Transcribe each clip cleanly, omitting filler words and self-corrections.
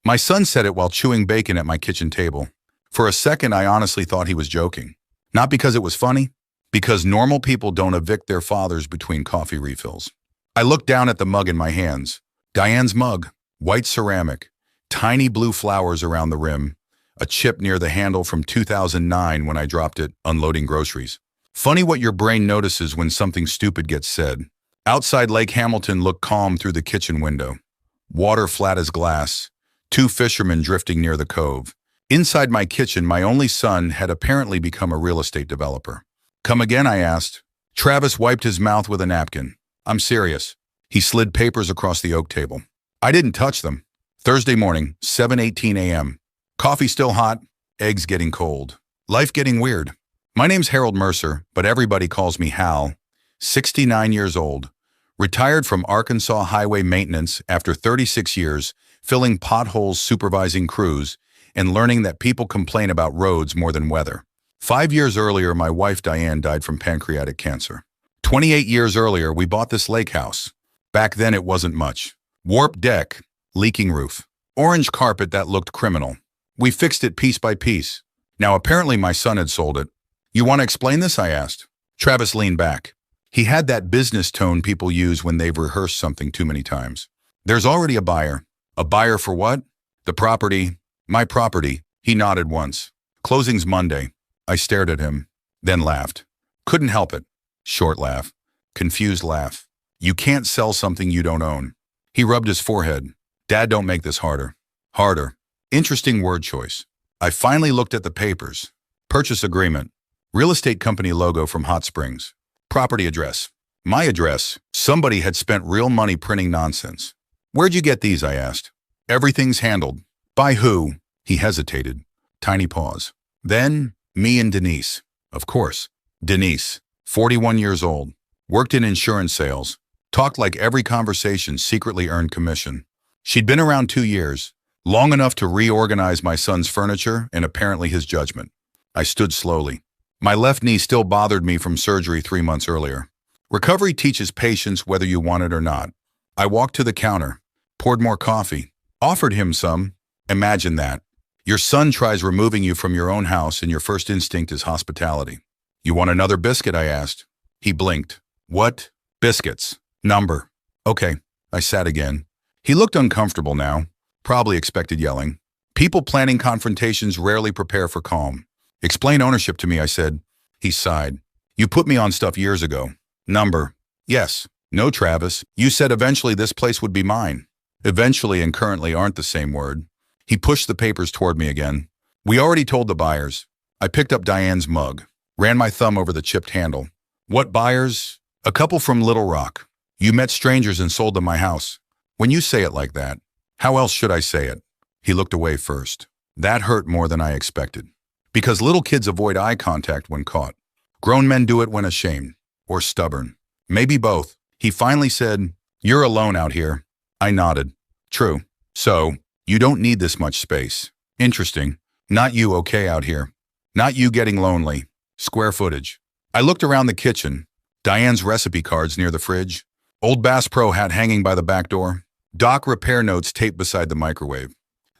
My son said it while chewing bacon at my kitchen table. For a second, I honestly thought he was joking. Not because it was funny, because normal people don't evict their fathers between coffee refills. I looked down at the mug in my hands. Diane's mug, white ceramic, tiny blue flowers around the rim, a chip near the handle from 2009 when I dropped it unloading groceries. Funny what your brain notices when something stupid gets said. Outside Lake Hamilton looked calm through the kitchen window. Water flat as glass, two fishermen drifting near the cove. Inside my kitchen, my only son had apparently become a real estate developer. Come again, I asked. Travis wiped his mouth with a napkin. I'm serious. He slid papers across the oak table. I didn't touch them. Thursday morning, 7:18 a.m. Coffee still hot, eggs getting cold. Life getting weird. My name's Harold Mercer, but everybody calls me Hal. 69 years old. Retired from Arkansas highway maintenance after 36 years, filling potholes, supervising crews, and learning that people complain about roads more than weather. 5 years earlier, my wife Diane died from pancreatic cancer. 28 years earlier, we bought this lake house. Back then, it wasn't much. Warped deck, leaking roof, orange carpet that looked criminal. We fixed it piece by piece. Now, apparently my son had sold it. You want to explain this? I asked. Travis leaned back. He had that business tone people use when they've rehearsed something too many times. There's already a buyer. A buyer for what? The property. My property. He nodded once. Closing's Monday. I stared at him, then laughed. Couldn't help it. Short laugh. Confused laugh. You can't sell something you don't own. He rubbed his forehead. Dad, don't make this harder. Harder. Interesting word choice. I finally looked at the papers. Purchase agreement. Real estate company logo from Hot Springs. Property address. My address. Somebody had spent real money printing nonsense. Where'd you get these? I asked. Everything's handled. By who? He hesitated. Tiny pause. Then, me and Denise. Of course. Denise, 41 years old. Worked in insurance sales. Talked like every conversation secretly earned commission. She'd been around 2 years. Long enough to reorganize my son's furniture and apparently his judgment. I stood slowly. My left knee still bothered me from surgery 3 months earlier. Recovery teaches patience whether you want it or not. I walked to the counter, poured more coffee, offered him some. Imagine that. Your son tries removing you from your own house and your first instinct is hospitality. You want another biscuit? I asked. He blinked. What? Biscuits. Number. Okay. I sat again. He looked uncomfortable now. Probably expected yelling. People planning confrontations rarely prepare for calm. Explain ownership to me, I said. He sighed. You put me on stuff years ago. Number. Yes. No, Travis. You said eventually this place would be mine. Eventually and currently aren't the same word. He pushed the papers toward me again. We already told the buyers. I picked up Diane's mug. Ran my thumb over the chipped handle. What buyers? A couple from Little Rock. You met strangers and sold them my house. When you say it like that, how else should I say it? He looked away first. That hurt more than I expected. Because little kids avoid eye contact when caught. Grown men do it when ashamed. Or stubborn. Maybe both. He finally said, You're alone out here. I nodded. True. So, you don't need this much space. Interesting. Not you okay out here. Not you getting lonely. Square footage. I looked around the kitchen. Diane's recipe cards near the fridge. Old Bass Pro hat hanging by the back door. Dock repair notes taped beside the microwave.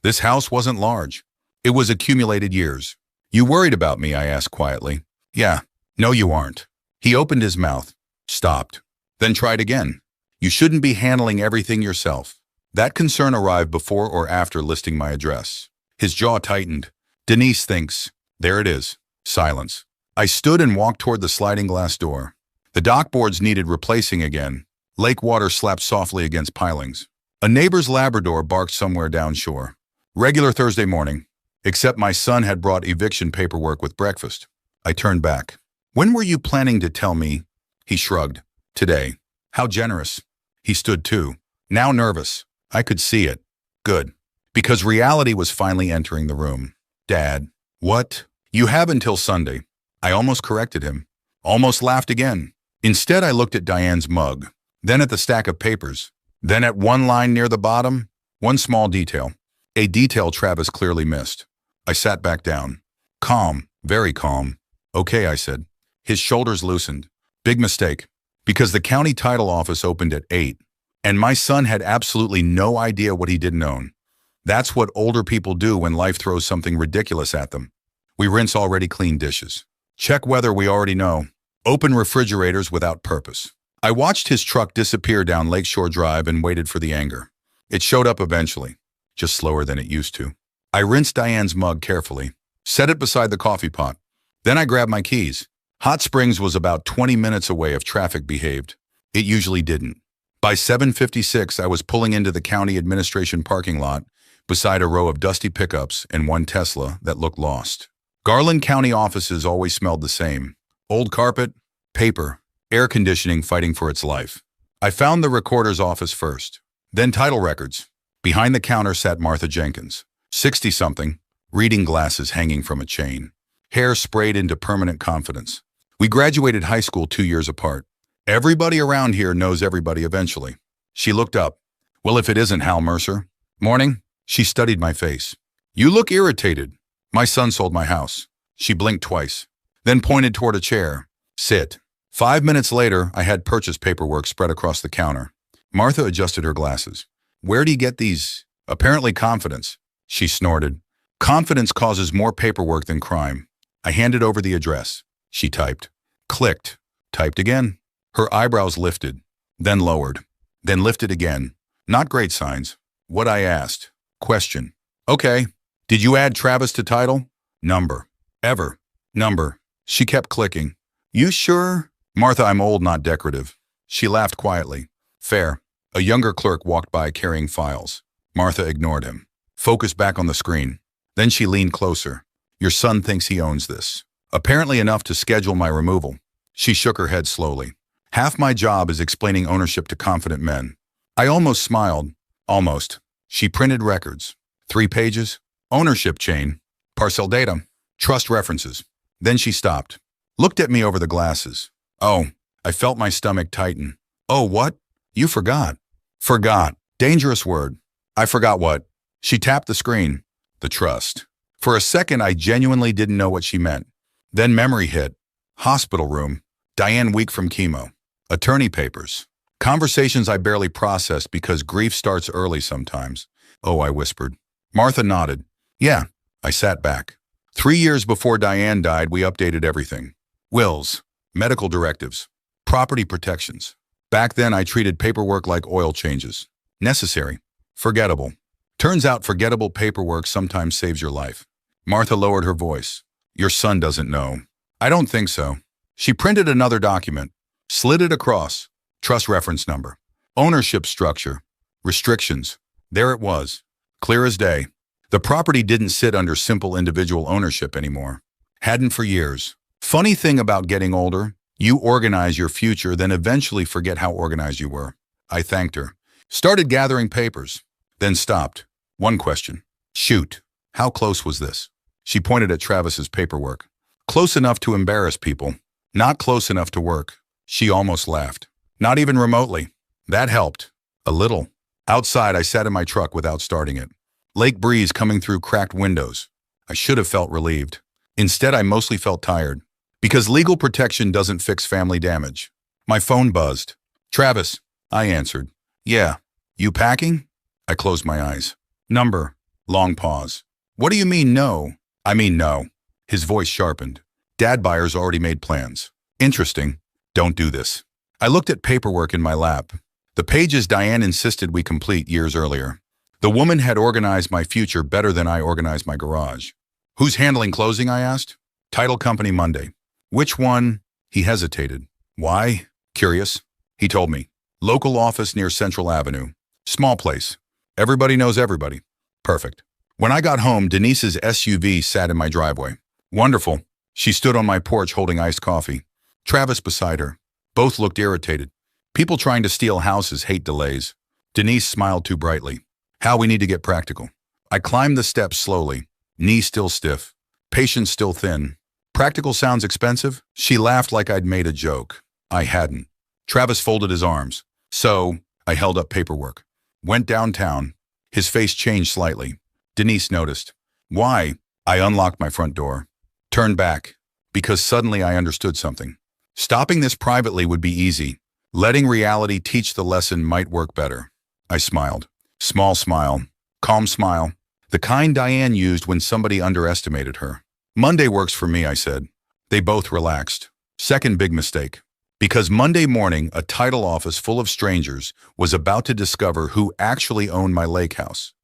This house wasn't large. It was accumulated years. You worried about me? I asked quietly. Yeah. No, you aren't. He opened his mouth. Stopped. Then tried again. You shouldn't be handling everything yourself. That concern arrived before or after listing my address. His jaw tightened. Denise thinks. There it is. Silence. I stood and walked toward the sliding glass door. The dock boards needed replacing again. Lake water slapped softly against pilings. A neighbor's Labrador barked somewhere downshore. Regular Thursday morning, except my son had brought eviction paperwork with breakfast. I turned back. When were you planning to tell me? He shrugged. Today. How generous. He stood too. Now nervous. I could see it. Good. Because reality was finally entering the room. Dad. What? You have until Sunday. I almost corrected him. Almost laughed again. Instead, I looked at Diane's mug. Then at the stack of papers. Then at one line near the bottom. One small detail. A detail Travis clearly missed. I sat back down. Calm. Very calm. Okay, I said. His shoulders loosened. Big mistake. Because the county title office opened at 8. And my son had absolutely no idea what he didn't own. That's what older people do when life throws something ridiculous at them. We rinse already clean dishes. Check weather we already know. Open refrigerators without purpose. I watched his truck disappear down Lakeshore Drive and waited for the anger. It showed up eventually, just slower than it used to. I rinsed Diane's mug carefully, set it beside the coffee pot. Then I grabbed my keys. Hot Springs was about 20 minutes away if traffic behaved. It usually didn't. By 7:56, I was pulling into the county administration parking lot beside a row of dusty pickups and one Tesla that looked lost. Garland County offices always smelled the same. Old carpet, paper, air conditioning fighting for its life. I found the recorder's office first, then title records. Behind the counter sat Martha Jenkins, 60-something, reading glasses hanging from a chain. Hair sprayed into permanent confidence. We graduated high school 2 years apart. Everybody around here knows everybody eventually. She looked up. Well, if it isn't Hal Mercer. Morning. She studied my face. You look irritated. My son sold my house. She blinked twice, then pointed toward a chair. Sit. 5 minutes later, I had purchase paperwork spread across the counter. Martha adjusted her glasses. Where do you get these? Apparently confidence. She snorted. Confidence causes more paperwork than crime. I handed over the address. She typed. Clicked. Typed again. Her eyebrows lifted, then lowered, then lifted again. Not great signs. What I asked. Question. Okay. Did you add Travis to title? Number. Ever. Number. She kept clicking. You sure? Martha, I'm old, not decorative. She laughed quietly. Fair. A younger clerk walked by carrying files. Martha ignored him. Focused back on the screen. Then she leaned closer. Your son thinks he owns this. Apparently enough to schedule my removal. She shook her head slowly. Half my job is explaining ownership to confident men. I almost smiled. Almost. She printed records. 3 pages. Ownership chain. Parcel data. Trust references. Then she stopped. Looked at me over the glasses. Oh, I felt my stomach tighten. Oh, what? You forgot. Forgot. Dangerous word. I forgot what? She tapped the screen. The trust. For a second, I genuinely didn't know what she meant. Then memory hit. Hospital room. Diane weak from chemo. Attorney papers. Conversations I barely processed because grief starts early sometimes. Oh, I whispered. Martha nodded. Yeah. I sat back. 3 years before Diane died, we updated everything. Wills. Medical directives. Property protections. Back then, I treated paperwork like oil changes. Necessary. Forgettable. Turns out forgettable paperwork sometimes saves your life. Martha lowered her voice. Your son doesn't know. I don't think so. She printed another document. Slid it across. Trust reference number. Ownership structure. Restrictions. There it was. Clear as day. The property didn't sit under simple individual ownership anymore. Hadn't for years. Funny thing about getting older, you organize your future, then eventually forget how organized you were. I thanked her. Started gathering papers. Then stopped. One question. Shoot. How close was this? She pointed at Travis's paperwork. Close enough to embarrass people. Not close enough to work. She almost laughed. Not even remotely. That helped. A little. Outside, I sat in my truck without starting it. Lake breeze coming through cracked windows. I should have felt relieved. Instead, I mostly felt tired. Because legal protection doesn't fix family damage. My phone buzzed. Travis. I answered. Yeah. You packing? I closed my eyes. Number. Long pause. What do you mean no? I mean no. His voice sharpened. Dad buyers already made plans. Interesting. Don't do this. I looked at paperwork in my lap. The pages Diane insisted we complete years earlier. The woman had organized my future better than I organized my garage. Who's handling closing, I asked. Title company Monday. Which one? He hesitated. Why? Curious. He told me. Local office near Central Avenue. Small place. Everybody knows everybody. Perfect. When I got home, Denise's SUV sat in my driveway. Wonderful. She stood on my porch holding iced coffee. Travis beside her. Both looked irritated. People trying to steal houses hate delays. Denise smiled too brightly. How we need to get practical. I climbed the steps slowly. Knee still stiff. Patience still thin. Practical sounds expensive? She laughed like I'd made a joke. I hadn't. Travis folded his arms. So, I held up paperwork. Went downtown. His face changed slightly. Denise noticed. Why? I unlocked my front door. Turned back. Because suddenly I understood something. Stopping this privately would be easy. Letting reality teach the lesson might work better. I smiled. Small smile. Calm smile. The kind Diane used when somebody underestimated her. Monday works for me, I said. They both relaxed. Second big mistake. Because Monday morning, a title office full of strangers was about to discover who actually owned my lake house.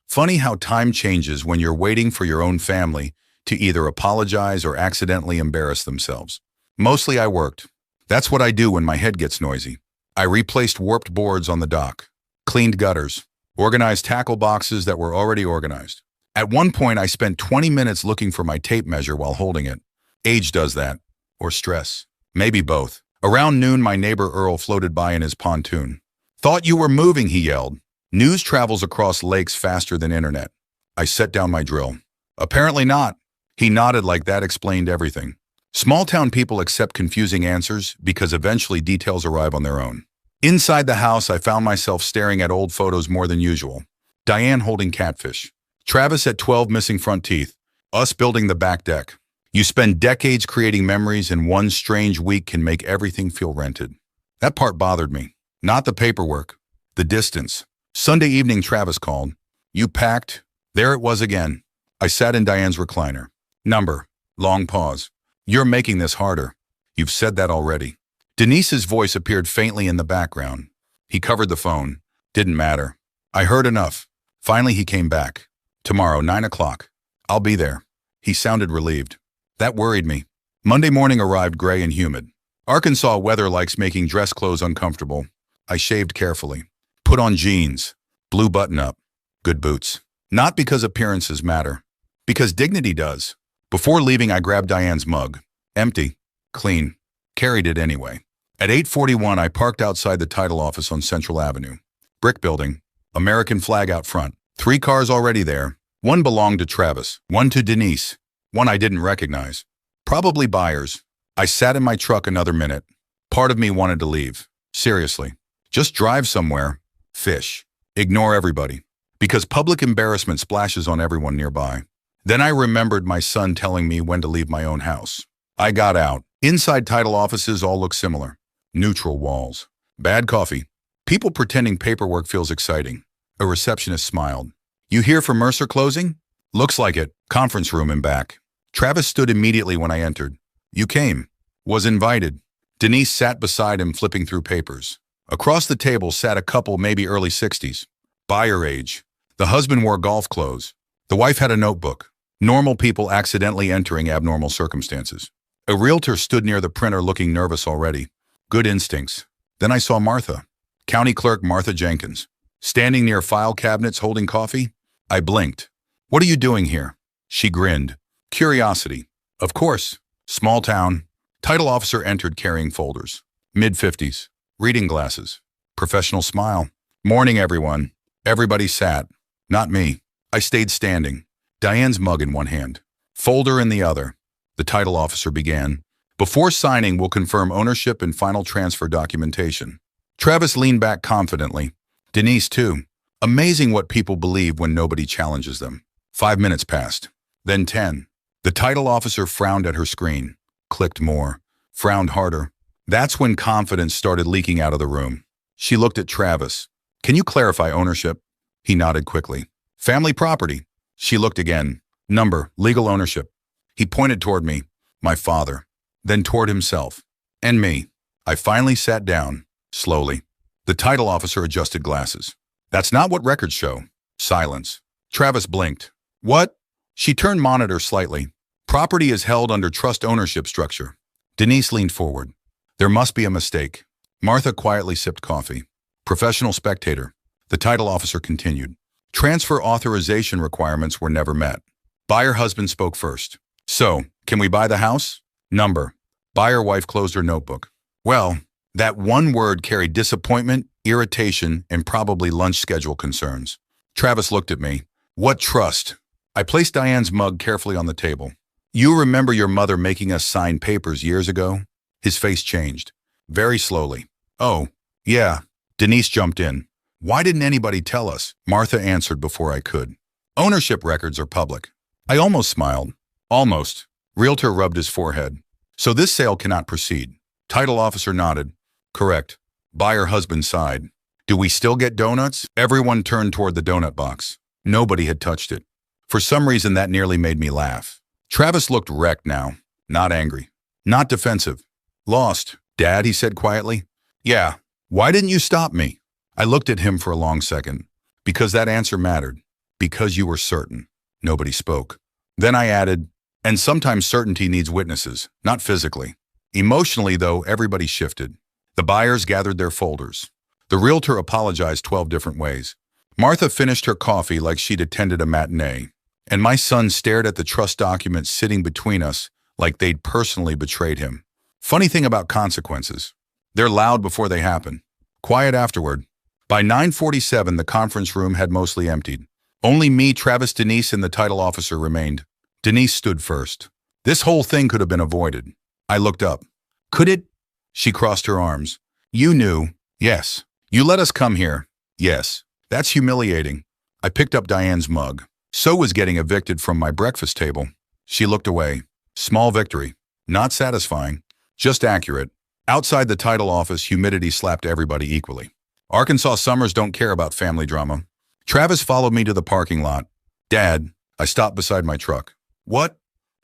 Funny how time changes when you're waiting for your own family to either apologize or accidentally embarrass themselves. Mostly I worked. That's what I do when my head gets noisy. I replaced warped boards on the dock, cleaned gutters, organized tackle boxes that were already organized. At one point, I spent 20 minutes looking for my tape measure while holding it. Age does that. Or stress. Maybe both. Around noon, my neighbor Earl floated by in his pontoon. "Thought you were moving," he yelled. News travels across lakes faster than internet. I set down my drill. "Apparently not." He nodded like that explained everything. Small-town people accept confusing answers because eventually details arrive on their own. Inside the house, I found myself staring at old photos more than usual. Diane holding catfish. Travis at 12 missing front teeth. Us building the back deck. You spend decades creating memories and one strange week can make everything feel rented. That part bothered me. Not the paperwork. The distance. Sunday evening, Travis called. "You packed?" There it was again. I sat in Diane's recliner. "Number." Long pause. "You're making this harder." "You've said that already." Denise's voice appeared faintly in the background. He covered the phone. Didn't matter. I heard enough. Finally, he came back. "Tomorrow, 9 o'clock. I'll be there." He sounded relieved. That worried me. Monday morning arrived gray and humid. Arkansas weather likes making dress clothes uncomfortable. I shaved carefully. Put on jeans. Blue button-up. Good boots. Not because appearances matter. Because dignity does. Before leaving, I grabbed Diane's mug. Empty. Clean. Carried it anyway. At 8:41, I parked outside the title office on Central Avenue. Brick building. American flag out front. 3 cars already there. One belonged to Travis. One to Denise. One I didn't recognize. Probably buyers. I sat in my truck another minute. Part of me wanted to leave. Seriously. Just drive somewhere. Fish. Ignore everybody. Because public embarrassment splashes on everyone nearby. Then I remembered my son telling me when to leave my own house. I got out. Inside title offices all look similar. Neutral walls. Bad coffee. People pretending paperwork feels exciting. A receptionist smiled. "You here for Mercer closing?" "Looks like it. Conference room and back." Travis stood immediately when I entered. "You came." "Was invited." Denise sat beside him flipping through papers. Across the table sat a couple maybe early 60s. Buyer age. The husband wore golf clothes. The wife had a notebook. Normal people accidentally entering abnormal circumstances. A realtor stood near the printer looking nervous already. Good instincts. Then I saw Martha. County Clerk Martha Jenkins. Standing near file cabinets holding coffee. I blinked. "What are you doing here?" She grinned. "Curiosity." "Of course." Small town. Title officer entered carrying folders. Mid-50s. Reading glasses. Professional smile. "Morning, everyone." Everybody sat. Not me. I stayed standing. Diane's mug in one hand. Folder in the other. The title officer began. "Before signing, we'll confirm ownership and final transfer documentation." Travis leaned back confidently. Denise, too. Amazing what people believe when nobody challenges them. 5 minutes passed. Then 10. The title officer frowned at her screen. Clicked more. Frowned harder. That's when confidence started leaking out of the room. She looked at Travis. "Can you clarify ownership?" He nodded quickly. "Family property." She looked again. "Number, legal ownership." He pointed toward me. My father. Then toward himself. And me. I finally sat down. Slowly. The title officer adjusted glasses. "That's not what records show." Silence. Travis blinked. "What?" She turned monitor slightly. "Property is held under trust ownership structure." Denise leaned forward. "There must be a mistake." Martha quietly sipped coffee. Professional spectator. The title officer continued. Transfer authorization requirements were never met. Buyer husband spoke first. "So, can we buy the house?" Number. Buyer wife closed her notebook. Well, that one word carried disappointment, irritation, and probably lunch schedule concerns. Travis looked at me. "What trust?" I placed Diane's mug carefully on the table. "You remember your mother making us sign papers years ago?" His face changed. Very slowly. "Oh, yeah." Denise jumped in. "Why didn't anybody tell us?" Martha answered before I could. "Ownership records are public." I almost smiled. Almost. Realtor rubbed his forehead. "So this sale cannot proceed." Title officer nodded. "Correct." Buyer husband sighed. "Do we still get donuts?" Everyone turned toward the donut box. Nobody had touched it. For some reason, that nearly made me laugh. Travis looked wrecked now, not angry, not defensive. Lost, Dad, he said quietly. Yeah. Why didn't you stop me? I looked at him for a long second. Because that answer mattered. Because you were certain. Nobody spoke. Then I added, and sometimes certainty needs witnesses, not physically. Emotionally, though, everybody shifted. The buyers gathered their folders. The realtor apologized 12 different ways. Martha finished her coffee like she'd attended a matinee. And my son stared at the trust documents sitting between us like they'd personally betrayed him. Funny thing about consequences. They're loud before they happen. Quiet afterward. By 9:47, the conference room had mostly emptied. Only me, Travis, Denise, and the title officer remained. Denise stood first. This whole thing could have been avoided. I looked up. Could it? She crossed her arms. You knew. Yes. You let us come here. Yes. That's humiliating. I picked up Diane's mug. So was getting evicted from my breakfast table. She looked away. Small victory. Not satisfying. Just accurate. Outside the title office, humidity slapped everybody equally. Arkansas summers don't care about family drama. Travis followed me to the parking lot. Dad, I stopped beside my truck. What?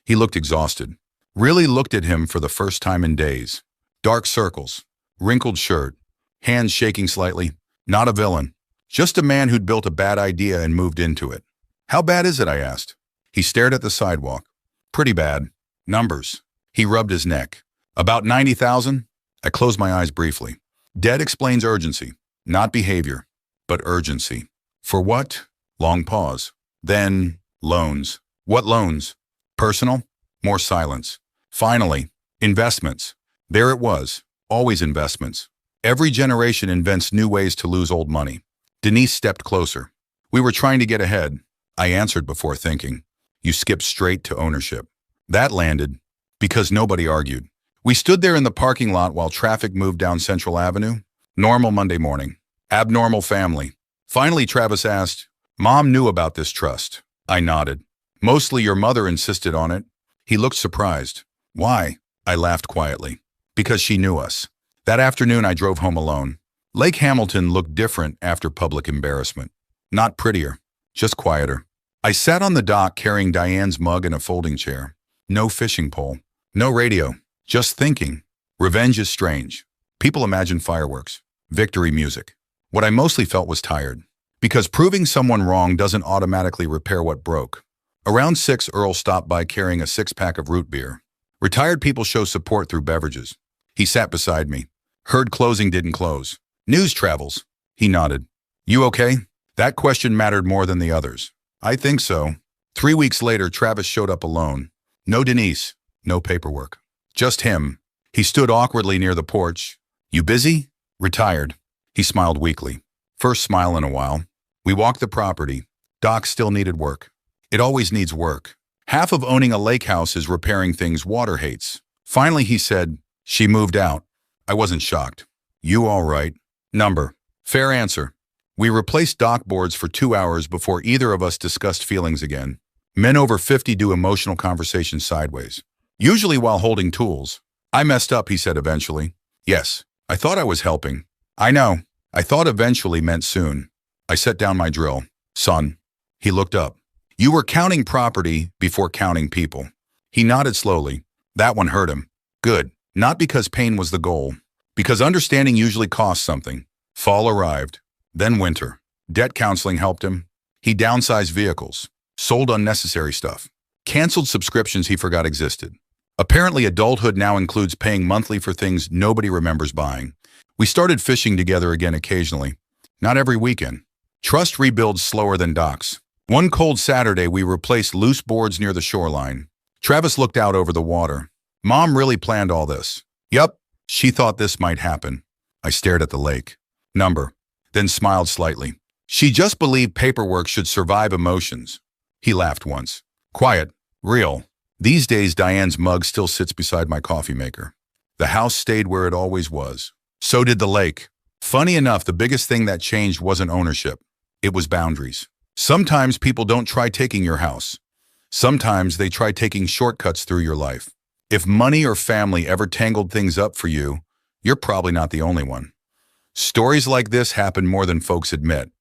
He looked exhausted. Really looked at him for the first time in days. Dark circles. Wrinkled shirt. Hands shaking slightly. Not a villain. Just a man who'd built a bad idea and moved into it. How bad is it, I asked. He stared at the sidewalk. Pretty bad. Numbers. He rubbed his neck. About 90,000? I closed my eyes briefly. Debt explains urgency. Not behavior, but urgency. For what? Long pause. Then, loans. What loans? Personal? More silence. Finally, investments. There it was. Always investments. Every generation invents new ways to lose old money. Denise stepped closer. We were trying to get ahead. I answered before thinking. You skipped straight to ownership. That landed because nobody argued. We stood there in the parking lot while traffic moved down Central Avenue. Normal Monday morning. Abnormal family. Finally, Travis asked, Mom knew about this trust. I nodded. Mostly your mother insisted on it. He looked surprised. Why? I laughed quietly. Because she knew us. That afternoon, I drove home alone. Lake Hamilton looked different after public embarrassment. Not prettier, just quieter. I sat on the dock carrying Diane's mug and a folding chair. No fishing pole. No radio. Just thinking. Revenge is strange. People imagine fireworks. Victory music. What I mostly felt was tired. Because proving someone wrong doesn't automatically repair what broke. Around 6, Earl stopped by carrying a 6-pack of root beer. Retired people show support through beverages. He sat beside me. Heard closing didn't close. News travels. He nodded. You okay? That question mattered more than the others. I think so. 3 weeks later, Travis showed up alone. No Denise. No paperwork. Just him. He stood awkwardly near the porch. You busy? Retired. He smiled weakly. First smile in a while. We walked the property. Doc still needed work. It always needs work. Half of owning a lake house is repairing things water hates. Finally, he said, she moved out. I wasn't shocked. You all right? Number. Fair answer. We replaced dock boards for 2 hours before either of us discussed feelings again. Men over 50 do emotional conversations sideways. Usually while holding tools. I messed up, he said eventually. Yes, I thought I was helping. I know. I thought eventually meant soon. I set down my drill. Son. He looked up. You were counting property before counting people. He nodded slowly. That one hurt him. Good. Not because pain was the goal. Because understanding usually costs something. Fall arrived. Then winter. Debt counseling helped him. He downsized vehicles. Sold unnecessary stuff. Canceled subscriptions he forgot existed. Apparently, adulthood now includes paying monthly for things nobody remembers buying. We started fishing together again occasionally. Not every weekend. Trust rebuilds slower than docks. One cold Saturday, we replaced loose boards near the shoreline. Travis looked out over the water. Mom really planned all this. Yup, she thought this might happen. I stared at the lake. Number. Then smiled slightly. She just believed paperwork should survive emotions. He laughed once. Quiet. Real. These days, Diane's mug still sits beside my coffee maker. The house stayed where it always was. So did the lake. Funny enough, the biggest thing that changed wasn't ownership. It was boundaries. Sometimes people don't try taking your house. Sometimes they try taking shortcuts through your life. If money or family ever tangled things up for you, you're probably not the only one. Stories like this happen more than folks admit.